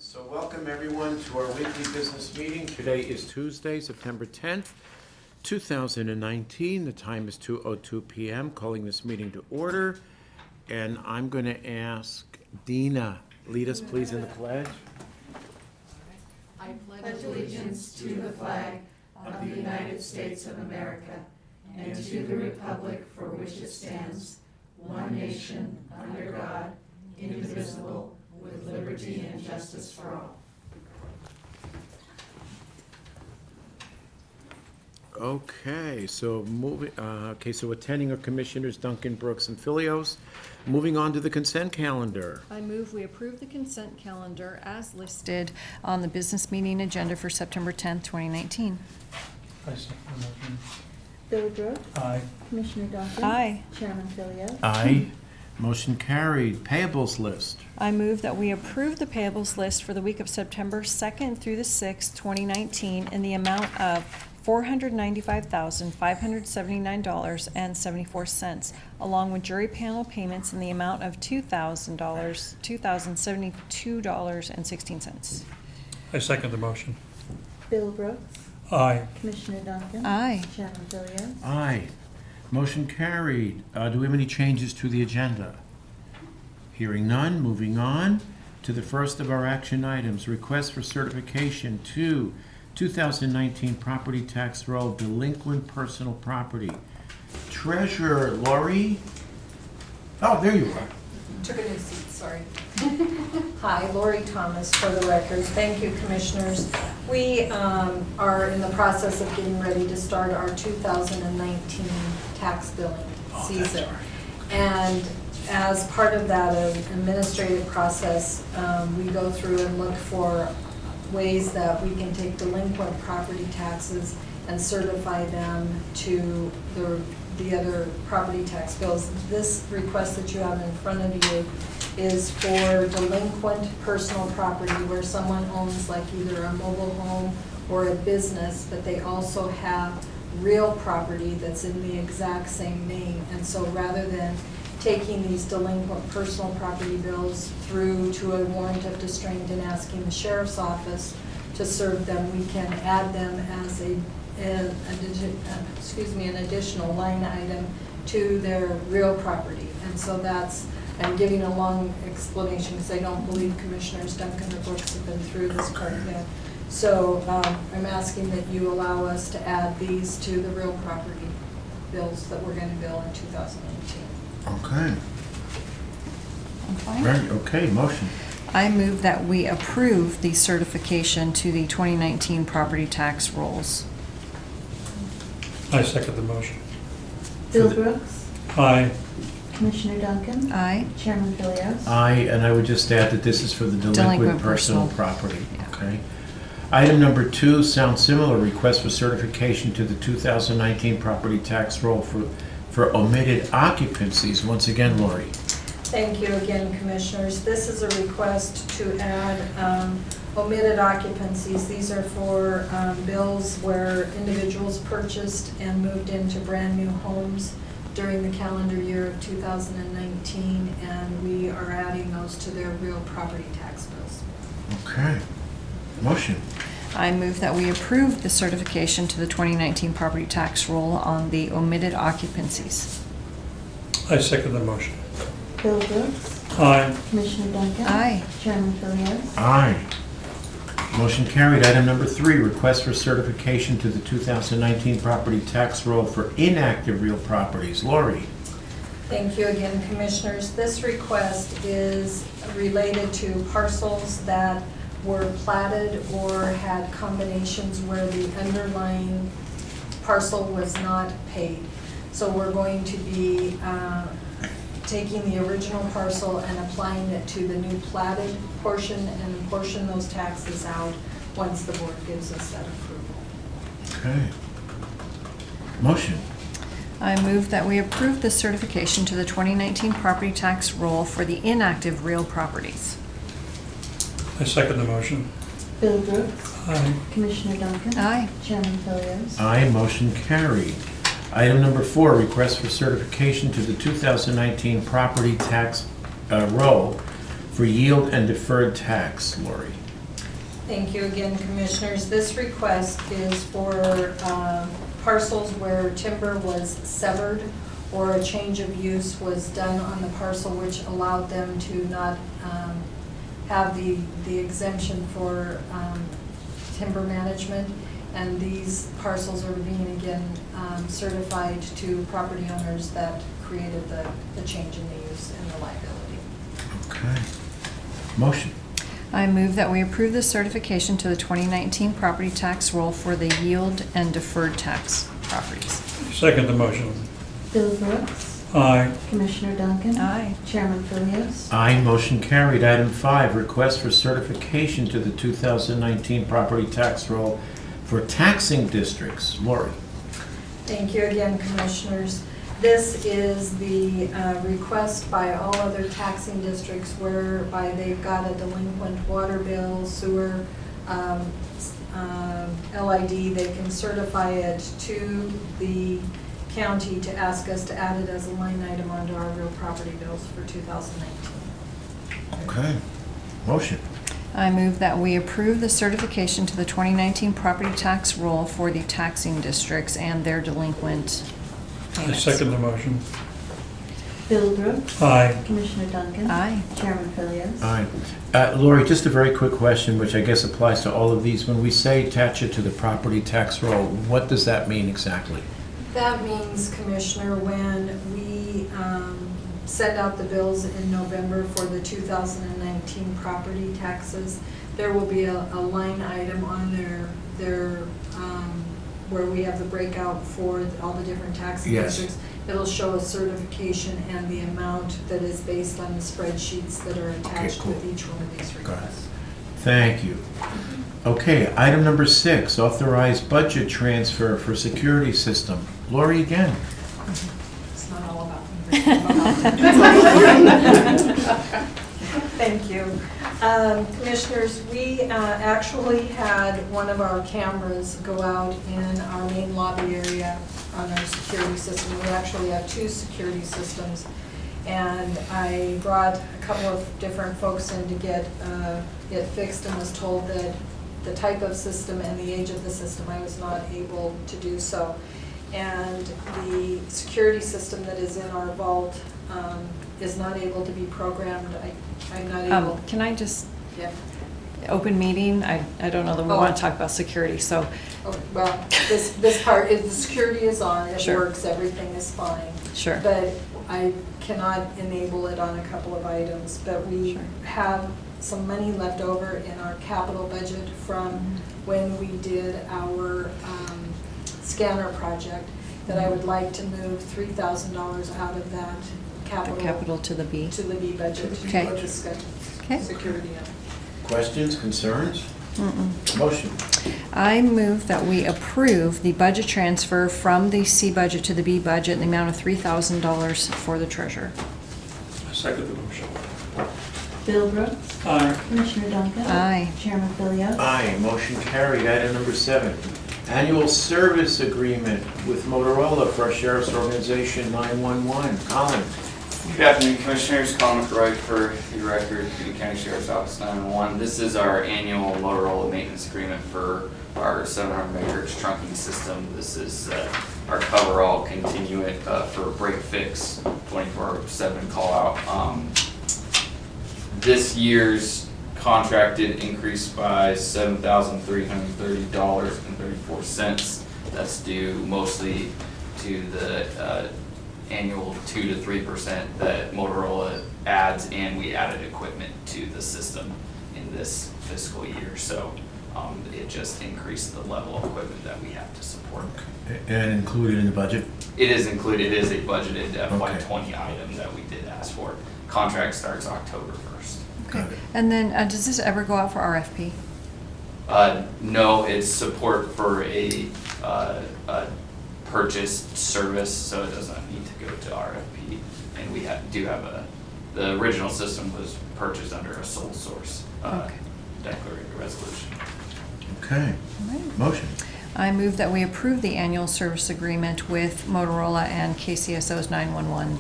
So welcome everyone to our weekly business meeting. Today is Tuesday, September 10th, 2019. The time is 2:02 p.m. Calling this meeting to order. And I'm going to ask Dina, lead us please in the pledge. I pledge allegiance to the flag of the United States of America and to the republic for which it stands, one nation, under God, indivisible, with liberty and justice for all. Okay, so so attending are Commissioners Duncan, Brooks, and Filios. Moving on to the consent calendar. I move we approve the consent calendar as listed on the business meeting agenda for September 10th, 2019. I second the motion. Bill Brooks. Aye. Commissioner Duncan. Aye. Chairman Philio. Aye. Motion carried. Payables list. I move that we approve the payables list for the week of September 2nd through the 6th, 2019 in the amount of $495,579.74, along with jury panel payments in the amount of $2,072.16. I second the motion. Bill Brooks. Aye. Commissioner Duncan. Aye. Chairman Philio. Aye. Motion carried. Do we have any changes to the agenda? Hearing none, moving on to the first of our action items. Request for certification to 2019 property tax roll delinquent personal property. Treasurer Lori. Oh, there you are. Took a new seat, sorry. Hi, Lori Thomas for the record. Thank you, Commissioners. We are in the process of getting ready to start our 2019 tax billing season. That's right. And as part of that administrative process, we go through and look for ways that we can take delinquent property taxes and certify them to the other property tax bills. This request that you have in front of you is for delinquent personal property where someone owns like either a mobile home or a business, but they also have real property that's in the exact same name. And so rather than taking these delinquent personal property bills through to a warrant of distraint and asking the sheriff's office to serve them, we can add them as an additional line item to their real property. And so I'm giving a long explanation because I don't believe Commissioners Duncan or Brooks have been through this part yet. So I'm asking that you allow us to add these to the real property bills that we're going to bill in 2018. Okay. I'm fine. Right. Okay. Motion. I move that we approve the certification to the 2019 property tax rolls. I second the motion. Bill Brooks. Aye. Commissioner Duncan. Aye. Chairman Philio. Aye, and I would just add that this is for the delinquent personal property. Yeah. Okay. Item number 2 sounds similar. Request for certification to the 2019 property tax roll for omitted occupancies. Once again, Lori. Thank you again, Commissioners. This is a request to add omitted occupancies. These are for bills where individuals purchased and moved into brand new homes during the calendar year of 2019, and we are adding those to their real property tax bills. Okay. Motion. I move that we approve the certification to the 2019 property tax roll on the omitted occupancies. I second the motion. Bill Brooks. Aye. Commissioner Duncan. Aye. Chairman Philio. Aye. Motion carried. Item number 3, request for certification to the 2019 property tax roll for inactive real properties. Lori. Thank you again, Commissioners. This request is related to parcels that were platted or had combinations where the underlying parcel was not paid. So we're going to be taking the original parcel and applying it to the new platted portion and portion those taxes out once the board gives us that approval. Okay. Motion. I move that we approve the certification to the 2019 property tax roll for the inactive real properties. I second the motion. Bill Brooks. Aye. Commissioner Duncan. Aye. Chairman Philio. Aye. Motion carried. Item number 4, request for certification to the 2019 property tax roll for yield and deferred tax. Lori. Thank you again, Commissioners. This request is for parcels where timber was severed or a change of use was done on the parcel, which allowed them to not have the exemption for timber management. And these parcels are being again certified to property owners that created the change in the use and the liability. Okay. Motion. I move that we approve the certification to the 2019 property tax roll for the yield and deferred tax properties. Second the motion. Bill Brooks. Aye. Commissioner Duncan. Aye. Chairman Philios. Aye, motion carried. Item 5, request for certification to the 2019 property tax roll for taxing districts. Lori. Thank you again, Commissioners. This is the request by all other taxing districts whereby they've got a delinquent water bill, sewer, LID. They can certify it to the county to ask us to add it as a line item onto our real property bills for 2019. Okay. Motion. I move that we approve the certification to the 2019 property tax roll for the taxing districts and their delinquent I payments. second the motion. Bill Brooks. Aye. Commissioner Duncan. Aye. Chairman Philios. Aye. Lori, just a very quick question, which I guess applies to all of these. When we say attach it to the property tax roll, what does that mean exactly? That means, Commissioner, when we send out the bills in November for the 2019 property taxes, there will be a line item on their where we have the breakout for all the different taxing Yes. districts. It'll show a certification and the amount that is based on the spreadsheets that are attached cool. with each one of these Got it. requests. Thank you. Okay, item number 6, authorized budget transfer for security system. Lori again. It's not all about me. Thank you. Commissioners, we actually had one of our cameras go out in our main lobby area on our security system. We actually have 2 security systems. And I brought a couple of different folks in to get it fixed and was told that the type of system and the age of the system, I was not able to do so. And the security system that is in our vault is not able to be programmed. I'm not able. Can I just, Yeah. open meeting, I don't know that we Oh. want to talk about security, so. Oh, well, this part, the security is on, it Sure. works, everything is fine. Sure. But I cannot enable it on a couple of items. But we Sure. have some money left over in our capital budget from when we did our scanner project that I would like to move $3,000 out of that Capital to the B. to the B budget Okay. for this Okay. security. Questions, concerns? Mm-mm. Motion. I move that we approve the budget transfer from the C budget to the B budget in the amount of $3,000 for the treasurer. I second the motion. Bill Brooks. Aye. Commissioner Duncan. Aye. Chairman Philios. Aye, motion carried. Item number 7, annual service agreement with Motorola for our Sheriff's Organization 911. Colin. Good afternoon, Commissioners. Colin McRoy for the record, Kootenai County Sheriff's Office 911. This is our annual Motorola maintenance agreement for our 700 megahertz trunking system. This is our coverall continuing for break fix, 24/7 call out. This year's contracted increased by $7,330.34. That's due mostly to the annual 2 to 3% that Motorola adds, and we added equipment to the system in this fiscal year. So it just increased the level of equipment that we have to support. And included in the budget? It is included, it is a budgeted FY20 item that we did ask for. Contract starts October 1st. Got it. And then, does this ever go out for RFP? No, it's support for a purchased service, so it doesn't need to go to RFP. And we do have the original system was purchased under a sole source Okay. declaration resolution. Okay. All right. Motion. I move that we approve the annual service agreement with Motorola and KCSO's 911.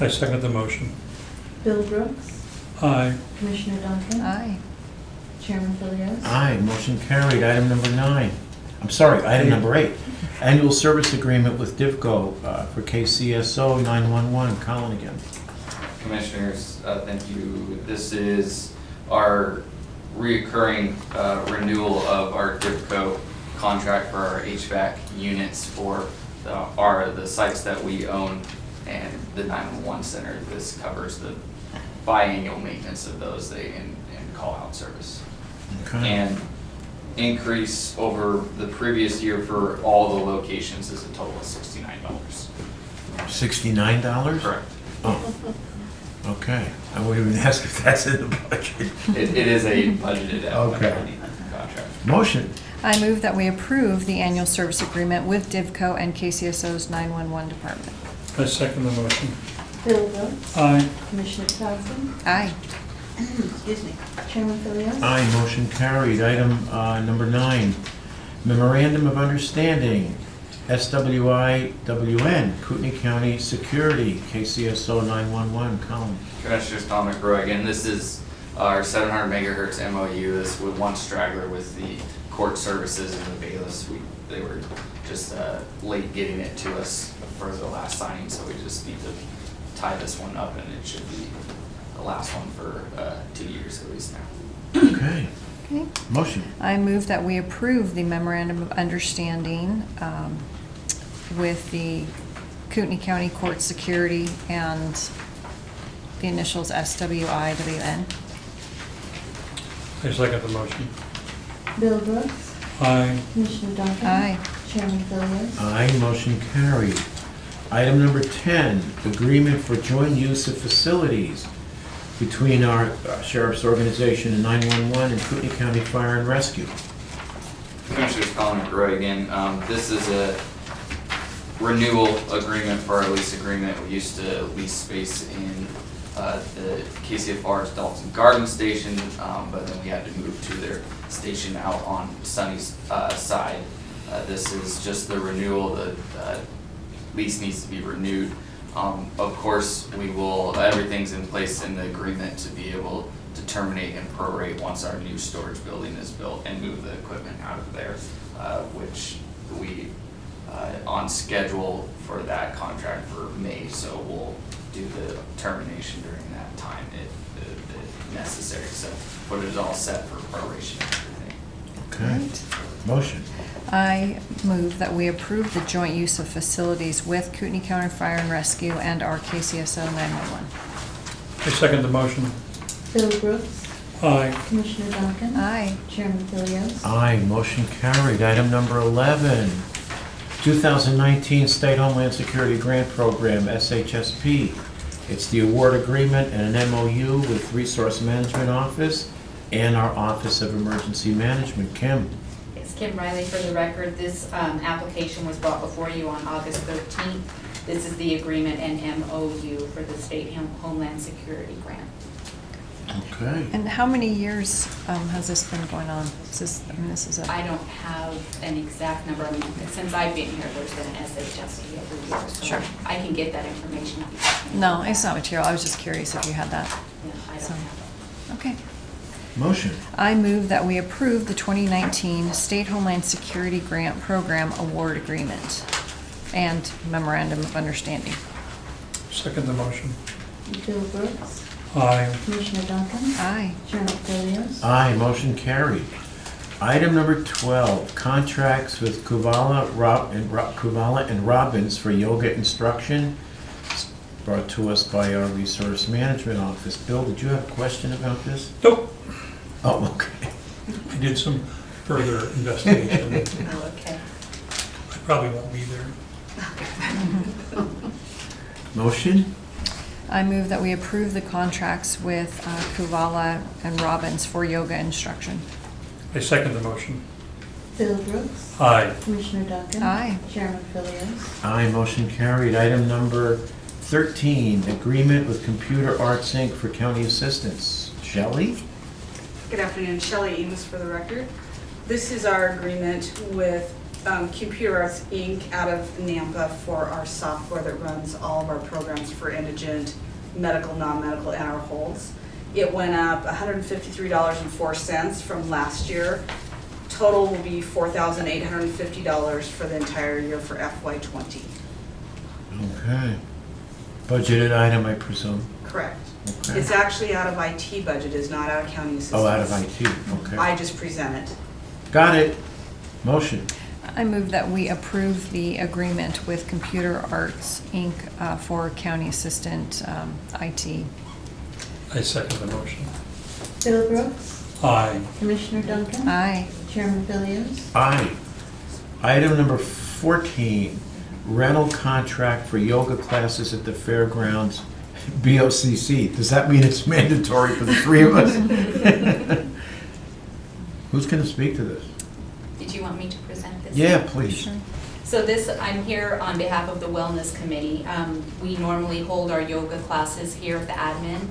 I second the motion. Bill Brooks. Aye. Commissioner Duncan. Aye. Chairman Philios. Aye, motion carried. Item number 9. I'm sorry, item number 8. Annual service agreement with DIVCO for KCSO 911. Colin again. Commissioners, thank you. This is our reoccurring renewal of our DIVCO contract for our HVAC units for the sites that we own and the 911 center. This covers the biannual maintenance of those and call-out service. Okay. And increase over the previous year for all the locations is a total of $69. $69? Correct. Oh, okay. I won't even ask if that's in the budget. It is a budgeted Okay. contract. Motion. I move that we approve the annual service agreement with DIVCO and KCSO's 911 department. I second the motion. Bill Brooks. Aye. Commissioner Thompson. Aye. Excuse me. Chairman Philios. Aye, motion carried. Item number 9, memorandum of understanding, SWIWN, Kootenai County Security, KCSO 911. Colin. Commissioners, Tom McRoy again. This is our 700 megahertz MOU. This was one straggler with the court services and the bailiffs. They were just late getting it to us for the last signing, so we just need to tie this one up, and it should be the last one for 2 years at least now. Okay. Okay. Motion. I move that we approve the memorandum of understanding with the Kootenai County Court Security and the initials SWIWN. I second the motion. Bill Brooks. Aye. Commissioner Duncan. Aye. Chairman Philios. Aye, motion carried. Item number 10, agreement for joint use of facilities between our sheriff's organization and 911 and Kootenai County Fire and Rescue. Commissioners, Colin McRoy again. This is a renewal agreement for our lease agreement. We used to lease space in the KCFR's Dalton Garden Station, but then we had to move to their station out on Sunny's side. This is just the renewal. The lease needs to be renewed. Of course, everything's in place in the agreement to be able to terminate and prorate once our new storage building is built and move the equipment out of there, which we on schedule for that contract for May, so we'll do the termination during that time if necessary. So, but it is all set for proration and everything. Okay. Motion. I move that we approve the joint use of facilities with Kootenai County Fire and Rescue and our KCSO 911. I second the motion. Bill Brooks. Aye. Commissioner Duncan. Aye. Chairman Philios. Aye, motion carried. Item number 11, 2019 State Homeland Security Grant Program, SHSP. It's the award agreement and an MOU with Resource Management Office and our Office of Emergency Management. Kim. It's Kim Riley for the record. This application was brought before you on August 13th. This is the agreement and MOU for the State Homeland Security Grant. Okay. And how many years has this been going on? This is a... I don't have an exact number. I mean, since I've been here, there's been an SHSP every year. So Sure. I can get that information if you want. No, it's not material. I was just curious if you had that. No, I So, don't have that. okay. Motion. I move that we approve the 2019 State Homeland Security Grant Program Award Agreement and Memorandum of Understanding. Second the motion. Bill Brooks. Aye. Commissioner Duncan. Aye. Chairman Philios. Aye, motion carried. Item number 12, contracts with Kuvala and Robbins for yoga instruction, brought to us by our Resource Management Office. Bill, did you have a question about this? Nope. Oh, okay. I did some further investigation. Oh, okay. I probably won't be there. Motion? I move that we approve the contracts with Kuvala and Robbins for yoga instruction. I second the motion. Bill Brooks. Aye. Commissioner Duncan. Aye. Chairman Philios. Aye, motion carried. Item number 13, agreement with Computer Arts Inc. for county assistance. Shelley? Good afternoon, Shelley Eames for the record. This is our agreement with Computer Arts Inc. out of Nampa for our software that runs all of our programs for indigent, medical, non-medical, and our holds. It went up $153.04 from last year. Total will be $4,850 for the entire year for FY '20. Okay. Budgeted item, I presume? Correct. Okay. It's actually out of IT budget, is not out of county assistance. Oh, out of IT, okay. I just present it. Got it. Motion. I move that we approve the agreement with Computer Arts, Inc. For county assistant IT. I second the motion. Bill Brooks. Aye. Commissioner Duncan. Aye. Chairman Philios. Aye. Item number 14, rental contract for yoga classes at the fairgrounds, BOCC. Does that mean it's mandatory for the three of us? Who's going to speak to this? Did you want me to present this? Yeah, please. Sure. So this, I'm here on behalf of the Wellness Committee. We normally hold our yoga classes here at the admin.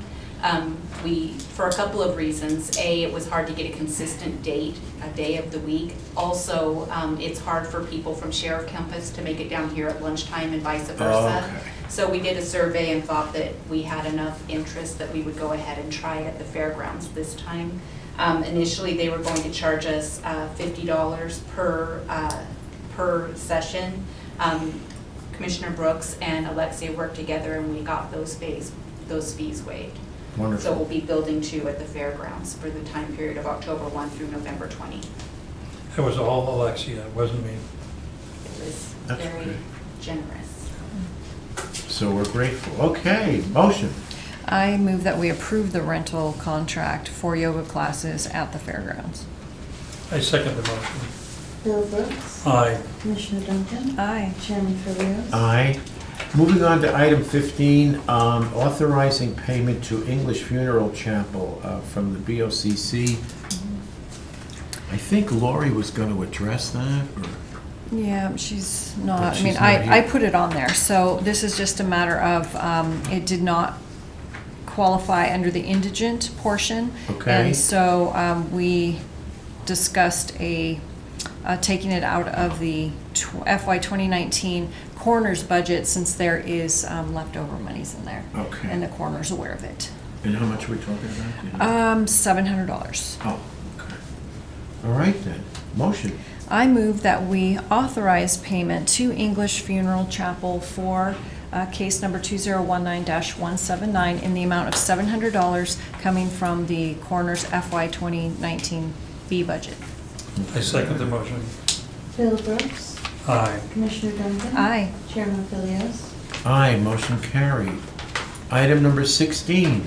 For a couple of reasons. A, it was hard to get a consistent date, a day of the week. Also, it's hard for people from Sheriff Campus to make it down here at lunchtime and vice versa. Okay. So we did a survey and thought that we had enough interest that we would go ahead and try it at the fairgrounds this time. Initially, they were going to charge us $50 per session. Commissioner Brooks and Alexia worked together and we got those fees waived. So Wonderful. we'll be building 2 at the fairgrounds for the time period of October 1 through November 20. That was all Alexia, it wasn't me. It was That's very great. generous. So we're grateful. Okay, motion. I move that we approve the rental contract for yoga classes at the fairgrounds. I second the motion. Bill Brooks. Aye. Commissioner Duncan. Aye. Chairman Philios. Aye. Moving on to item 15, authorizing payment to English Funeral Chapel from the BOCC. I think Lori was going to address that, or? Yeah, she's But not, I she's mean, not I here. put it on there, so this is just a matter of, it did not qualify under the indigent portion. Okay. And so we discussed taking it out of the FY 2019 coroner's budget since there is leftover monies in there. Okay. And the coroner's aware of it. And how much are we talking about? Do you know? $700. Oh, okay. All right then. Motion. I move that we authorize payment to English Funeral Chapel for case number 2019-179 in the amount of $700 coming from the coroner's FY 2019 B budget. I second the motion. Bill Brooks. Aye. Commissioner Duncan. Aye. Chairman Philios. Aye, motion carried. Item number 16,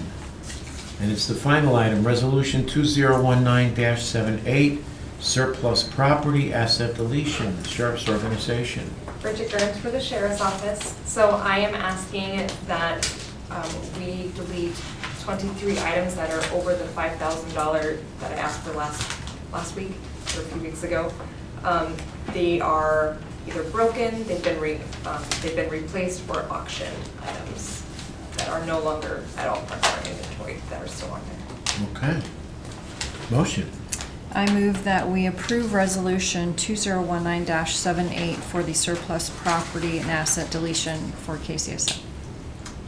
and it's the final item, Resolution 2019-78, surplus property asset deletion, Sheriff's Organization. Bridget Grimes for the Sheriff's Office. So I am asking that we delete 23 items that are over the $5,000 that I asked for last week or a few weeks ago. They are either broken, they've been replaced, or auction items that are no longer at all part of our inventory that are still on there. Okay. Motion. I move that we approve Resolution 2019-78 for the surplus property and asset deletion for KCSO.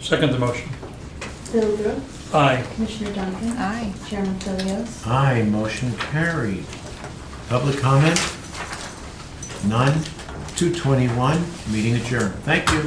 Second the motion. Bill Brooks. Aye. Commissioner Duncan. Aye. Chairman Philios. Aye, motion carried. Public comment? None. 2:21, meeting adjourned. Thank you.